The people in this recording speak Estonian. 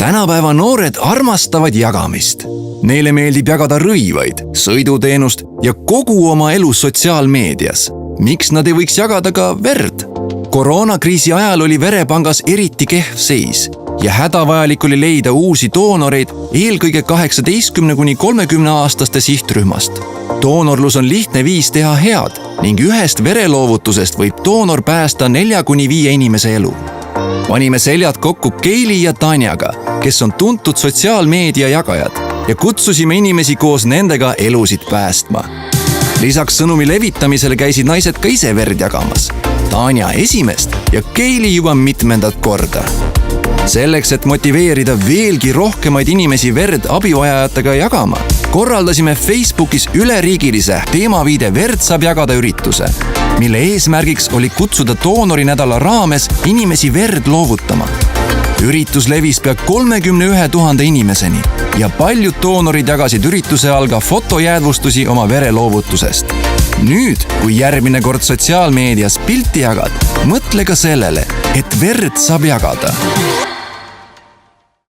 Tänapäeva noored armastavad jagamist. Neile meeldib jagada rõivaid, sõiduteenust ja kogu oma elu sotsiaalmeedias. Miks nad ei võiks jagada ka verd? Koroonakriisi ajal oli verepangas eriti kehv seis ja hädavajalik oli leida uusi doonoreid eelkõige 18–30-aastaste sihtrühmast. Doonorlus on lihtne viis teha head ning ühest vereloovutusest võib doonor päästa 4–5 inimese elu. Panime seljad kokku Keili ja Tanjaga, kes on tuntud sotsiaalmeedia jagajad ja kutsusime inimesi koos nendega elusid päästma. Lisaks sõnumi levitamisele käisid naised ka ise verd jagamas. Tanja esimest ja Keili juba mitmendat korda. Selleks, et motiveerida veelgi rohkemaid inimesi verd abivajajatega jagama, korraldasime Facebookis üleriigilise teemaviide verd saab jagada ürituse, mille eesmärgiks oli kutsuda doonorinädala raames inimesi verd loovutama. Üritus levis pea 31 000 inimeseni ja paljud doonorid jagasid ürituse all ka fotojäädvustusi oma vereloovutusest. Nüüd, kui järgmine kord sotsiaalmeedias pilti jagad, mõtle ka sellele, et verd saab jagada.